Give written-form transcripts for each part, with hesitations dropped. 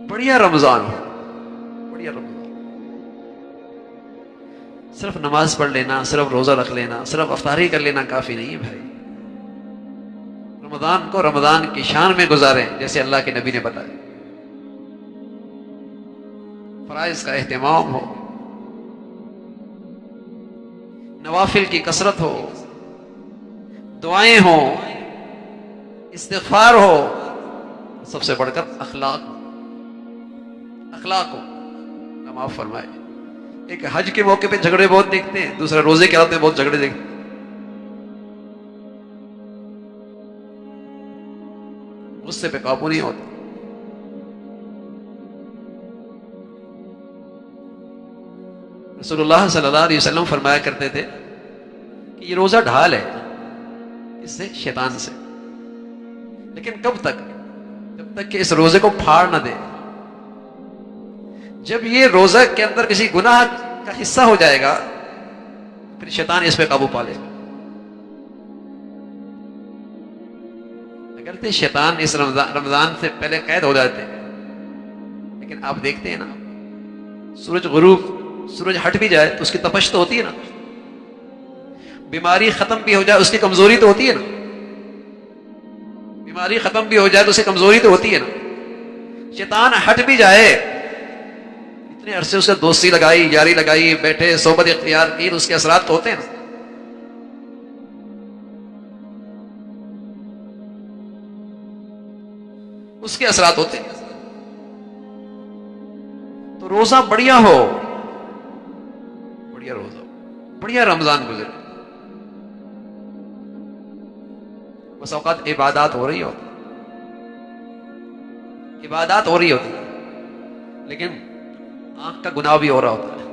بڑھیا رمضان ہو، بڑھیا رمضان، صرف نماز پڑھ لینا، صرف روزہ رکھ لینا، صرف افطاری کر لینا کافی نہیں ہے بھائی. رمضان کو رمضان کی شان میں گزاریں جیسے اللہ کے نبی نے بتایا. فرائض کا اہتمام ہو، نوافل کی کثرت ہو، دعائیں ہوں، استغفار ہو، سب سے بڑھ کر اخلاق ہو. اللہ معاف فرمائے. ایک حج کے موقع پہ جھگڑے بہت دیکھتے ہیں، دوسرا روزے کے آتے بہت جھگڑے دیکھتے ہیں. غصے پہ قابو نہیں ہوتا. رسول اللہ صلی اللہ علیہ وسلم فرمایا کرتے تھے کہ یہ روزہ ڈھال ہے اس سے شیطان سے، لیکن کب تک؟ جب تک کہ اس روزے کو پھاڑ نہ دے. جب یہ روزہ کے اندر کسی گناہ کا حصہ ہو جائے گا پھر شیطان اس پہ قابو پا لے گا. اگرچہ شیطان اس رمضان سے پہلے قید ہو جاتے ہیں، لیکن آپ دیکھتے ہیں نا، سورج غروب، سورج ہٹ بھی جائے تو اس کی تپش تو ہوتی ہے نا، بیماری ختم بھی ہو جائے اس کی کمزوری تو ہوتی ہے نا، بیماری ختم بھی ہو جائے تو اس کی کمزوری تو ہوتی ہے نا. شیطان ہٹ بھی جائے، اتنے عرصے اس کا دوستی لگائی، یاری لگائی، بیٹھے، صحبت اختیار کی، اس کے اثرات تو ہوتے ہیں نا. اس کے اثرات ہوتے ہیں. تو روزہ بڑھیا ہو، بڑھیا روزہ ہو، بڑھیا رمضان گزرے. بس اوقات عبادات ہو رہی ہوتی، عبادات ہو رہی ہوتی، لیکن آنکھ کا گناہ بھی ہو رہا ہوتا ہے،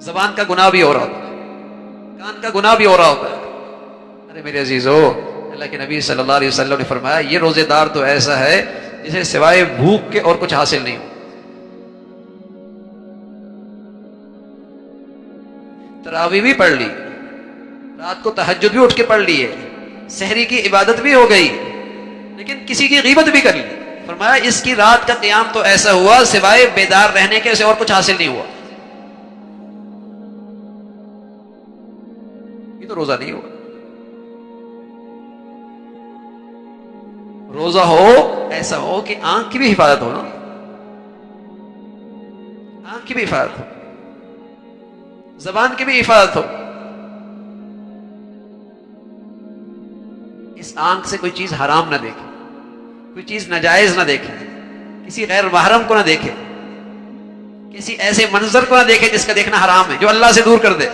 زبان کا گناہ بھی ہو رہا ہوتا ہے، کان کا گناہ بھی ہو رہا ہوتا ہے. ارے میرے عزیزو، اللہ کے نبی صلی اللہ علیہ وسلم نے فرمایا یہ روزے دار تو ایسا ہے جسے سوائے بھوک کے اور کچھ حاصل نہیں ہو. تراویح بھی پڑھ لی، رات کو تہجد بھی اٹھ کے پڑھ لیے، سحری کی عبادت بھی ہو گئی، لیکن کسی کی غیبت بھی کر لی. فرمایا اس کی رات کا قیام تو ایسا ہوا سوائے بیدار رہنے کے اسے اور کچھ حاصل نہیں ہوا. یہ تو روزہ نہیں ہوا. روزہ ہو ایسا ہو کہ آنکھ کی بھی حفاظت ہو نا، آنکھ کی بھی حفاظت ہو، زبان کی بھی حفاظت ہو. اس آنکھ سے کوئی چیز حرام نہ دیکھے، کوئی چیز ناجائز نہ دیکھے، کسی غیر محرم کو نہ دیکھے، کسی ایسے منظر کو نہ دیکھے جس کا دیکھنا حرام ہے، جو اللہ سے دور کر دے.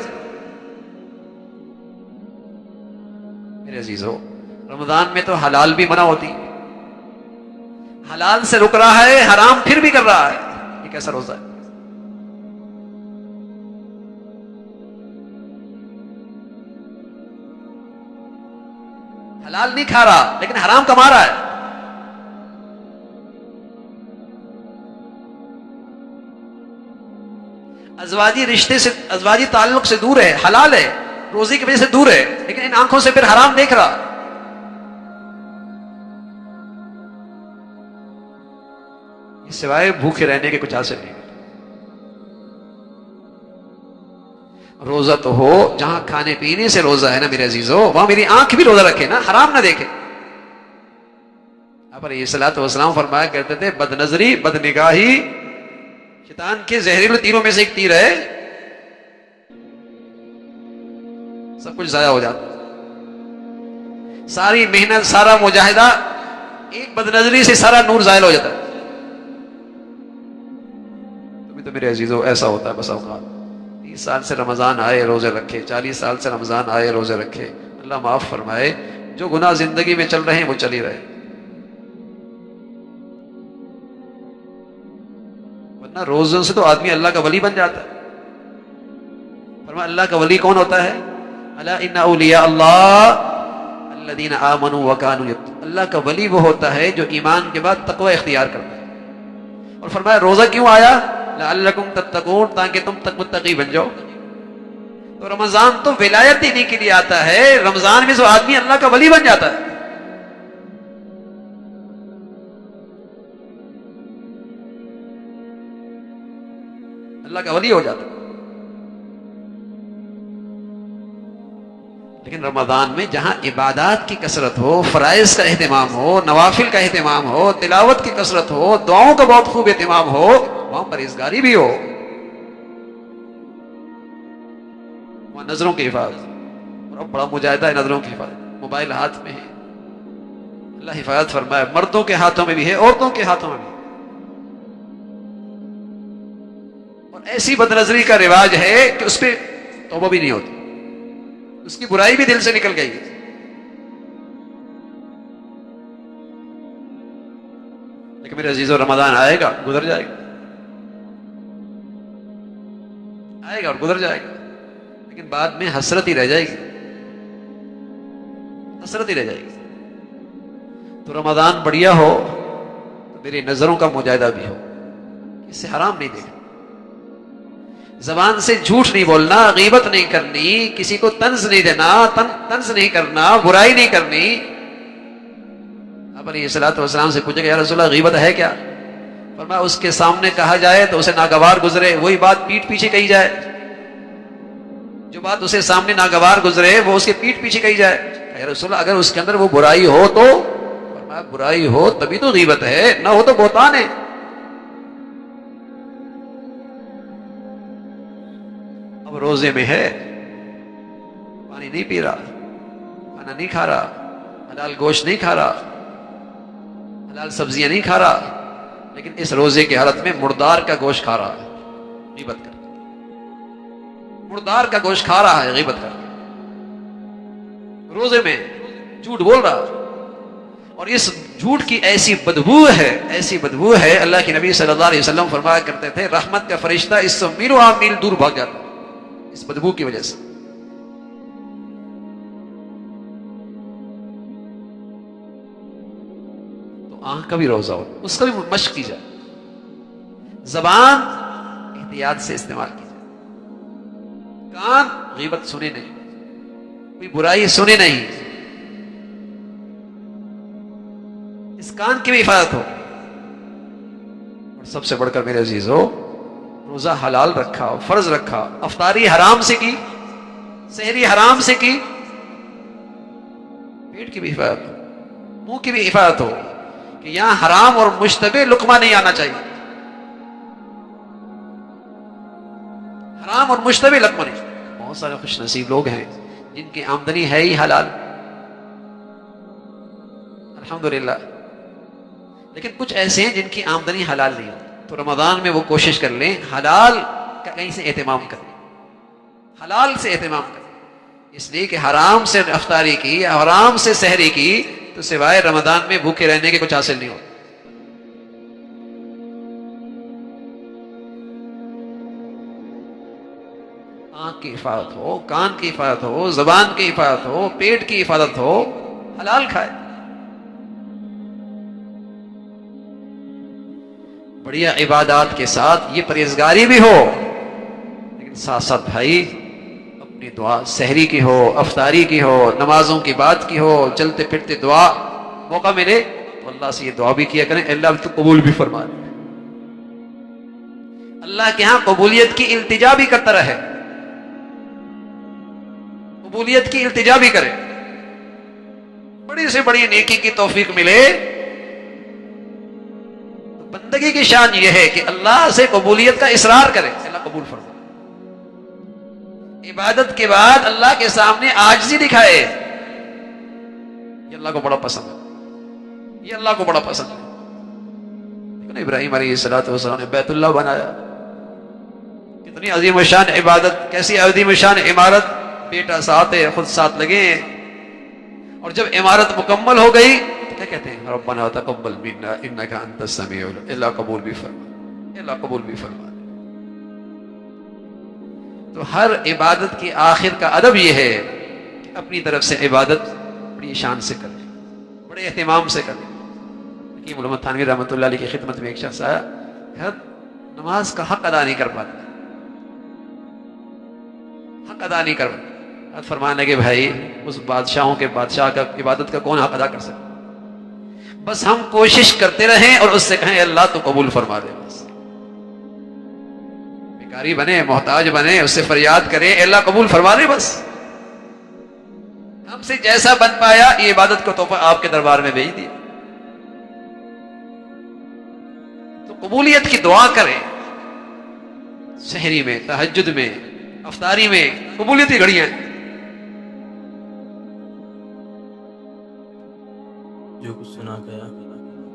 میرے عزیزو، رمضان میں تو حلال بھی منع ہوتی، حلال سے رک رہا ہے، حرام پھر بھی کر رہا ہے. یہ کیسا روزہ ہے؟ حلال نہیں کھا رہا لیکن حرام کما رہا ہے. ازواجی رشتے سے، ازواجی تعلق سے دور ہے، حلال ہے، روزی کی وجہ سے دور ہے، لیکن ان آنکھوں سے پھر حرام دیکھ رہا. یہ سوائے بھوکے رہنے کے کچھ حاصل نہیں. روزہ تو ہو جہاں کھانے پینے سے روزہ ہے نا میرے عزیزو، وہاں میری آنکھ بھی روزہ رکھے نا، حرام نہ دیکھے. آپ علیہ الصلوۃ والسلام فرمایا کرتے تھے بد نظری، بد نگاہی شیطان کے زہریلے تیروں میں سے ایک تیر ہے، سب کچھ ضائع ہو جاتا. ساری محنت، سارا مجاہدہ، ایک بد نظری سے سارا نور زائل ہو جاتا ہے. تو میرے عزیزو ایسا ہوتا ہے بس اوقات. 30 سال سے رمضان آئے روزے رکھے، 40 سال سے رمضان آئے روزے رکھے، اللہ معاف فرمائے، جو گناہ زندگی میں چل رہے ہیں وہ چل ہی رہے، ورنہ روزوں سے تو آدمی اللہ کا ولی بن جاتا ہے. فرمایا اللہ کا ولی کون ہوتا ہے؟ الا ان اولیاء اللہ الذین آمنوا وکانوا یتقون. اللہ کا ولی وہ ہوتا ہے جو ایمان کے بعد تقوی اختیار کرتا ہے. اور فرمایا روزہ کیوں آیا؟ لعلکم تتقون، تاکہ تم تک متقی بن جاؤ. تو رمضان تو ولایت دینے کے لیے آتا ہے، رمضان میں جو آدمی اللہ کا ولی بن جاتا ہے. اللہ کا ولی ہو جاتا. لیکن رمضان میں جہاں عبادات کی کثرت ہو، فرائض کا اہتمام ہو، نوافل کا اہتمام ہو، تلاوت کی کثرت ہو، دعاؤں کا بہت خوب اہتمام ہو، وہاں پرہیزگاری بھی ہو، وہاں نظروں کی حفاظت. اور اب بڑا مجاہدہ ہے نظروں کی حفاظت. موبائل ہاتھ میں ہے، اللہ حفاظت فرمائے. مردوں کے ہاتھوں میں بھی ہے، عورتوں کے ہاتھوں میں بھی. اور ایسی بد نظری کا رواج ہے کہ اس پہ توبہ بھی نہیں ہوتی، اس کی برائی بھی دل سے نکل گئی. لیکن میرے عزیزو، رمضان آئے گا، گزر جائے گا، آئے گا اور گزر جائے گا، لیکن بعد میں حسرت ہی رہ جائے گی، حسرت ہی رہ جائے گی. تو رمضان بڑھیا ہو تو میری نظروں کا مجاہدہ بھی ہو، اس سے حرام نہیں دیکھنا، زبان سے جھوٹ نہیں بولنا، غیبت نہیں کرنی، کسی کو طنز نہیں دینا، طنز نہیں کرنا، برائی نہیں کرنی. آپ علیہ الصلوۃ والسلام سے پوچھے کہ یا رسول اللہ غیبت ہے کیا؟ فرمایا اس کے سامنے کہا جائے تو اسے ناگوار گزرے، وہی بات پیٹھ پیچھے کہی جائے. جو بات اسے سامنے ناگوار گزرے وہ اس کے پیٹھ پیچھے کہی جائے. یا رسول اللہ اگر اس کے اندر وہ برائی ہو تو؟ فرمایا برائی ہو تبھی تو غیبت ہے، نہ ہو تو بہتان ہے. اب روزے میں ہے، پانی نہیں پی رہا، کھانا نہیں کھا رہا، حلال گوشت نہیں کھا رہا، حلال سبزیاں نہیں کھا رہا، لیکن اس روزے کی حالت میں مردار کا گوشت کھا رہا ہے غیبت کر کے. مردار کا گوشت کھا رہا ہے غیبت کر کے، روزے میں جھوٹ بول رہا. اور اس جھوٹ کی ایسی بدبو ہے، ایسی بدبو ہے، اللہ کے نبی صلی اللہ علیہ وسلم فرمایا کرتے تھے رحمت کا فرشتہ اس سے میل و میل دور بھاگ جاتا اس بدبو کی وجہ سے. تو آنکھ کا بھی روزہ ہو، اس کا بھی مشق کی جائے. زبان احتیاط سے استعمال کی جائے. کان غیبت سنے نہیں، کوئی برائی سنے نہیں، اس کان کی بھی حفاظت ہو. اور سب سے بڑھ کر میرے عزیزو، روزہ حلال رکھا، فرض رکھا، افطاری حرام سے کی، سحری حرام سے کی، پیٹ کی بھی حفاظت ہو، منہ کی بھی حفاظت ہو کہ یہاں حرام اور مشتبہ لقمہ نہیں آنا چاہیے. حرام اور مشتبہ لقمہ نہیں. بہت سارے خوش نصیب لوگ ہیں جن کی آمدنی ہے ہی حلال، الحمدللہ، لیکن کچھ ایسے ہیں جن کی آمدنی حلال نہیں ہوتی. تو رمضان میں وہ کوشش کر لیں حلال کا کہیں سے اہتمام کریں، حلال سے اہتمام کریں. اس لیے کہ حرام سے افطاری کی، حرام سے سحری کی تو سوائے رمضان میں بھوکے رہنے کے کچھ حاصل نہیں ہوتا. آنکھ کی حفاظت ہو، کان کی حفاظت ہو، زبان کی حفاظت ہو، پیٹ کی حفاظت ہو، حلال کھائے. بڑھیا عبادات کے ساتھ یہ پرہیزگاری بھی ہو، لیکن ساتھ ساتھ بھائی اپنی دعا سحری کی ہو، افطاری کی ہو، نمازوں کی بات کی ہو، چلتے پھرتے دعا موقع ملے تو اللہ سے یہ دعا بھی کیا کریں اللہ تو قبول بھی فرما دے. اللہ کے ہاں قبولیت کی التجا بھی کرتا رہے، قبولیت کی التجا بھی کرے. بڑی سے بڑی نیکی کی توفیق ملے. بندگی کی شان یہ ہے کہ اللہ سے قبولیت کا اصرار کرے، اللہ قبول فرما. عبادت کے بعد اللہ کے سامنے عاجزی دکھائے، یہ اللہ کو بڑا پسند ہے، یہ اللہ کو بڑا پسند ہے. لیکن ابراہیم علیہ السلام نے بیت اللہ بنایا، کتنی عظیم شان عبادت، کیسی عظیم شان عمارت. بیٹا ساتھ ہے، خود ساتھ لگے ہیں. اور جب عمارت مکمل ہو گئی کیا کہتے ہیں ربنا تقبل منا انک انت السمیع العلیم. اللہ قبول بھی فرما، اللہ قبول بھی فرما. تو ہر عبادت کی آخر کا ادب یہ ہے کہ اپنی طرف سے عبادت بڑی شان سے کرے، بڑے اہتمام سے کرے. حکیم علامہ تھانوی رحمۃ اللہ علیہ کی خدمت میں ایک شخص آیا، نماز کا حق ادا نہیں کر پاتا، حق ادا نہیں کر پاتا. فرمانے لگے بھائی اس بادشاہوں کے بادشاہ کا عبادت کا کون حق ادا کر سکتا؟ بس ہم کوشش کرتے رہیں اور اس سے کہیں اللہ تو قبول فرما دے. بس بھکاری بنے، محتاج بنے، اس سے فریاد کرے، اے اللہ قبول فرما دے، بس ہم سے جیسا بن پایا یہ عبادت کو تحفہ آپ کے دربار میں بھیج دیا. تو قبولیت کی دعا کریں، سحری میں، تہجد میں، افطاری میں، قبولیت کی گھڑیاں ہیں. جو کچھ سنا گیا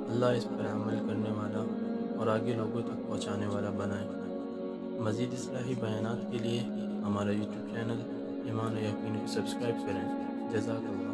اللہ اس پر عمل کرنے والا اور آگے لوگوں تک پہنچانے والا بنائے. مزید اصلاحی بیانات کے لیے ہمارا یوٹیوب چینل ایمان و یقین کو سبسکرائب کریں. جزاک اللہ.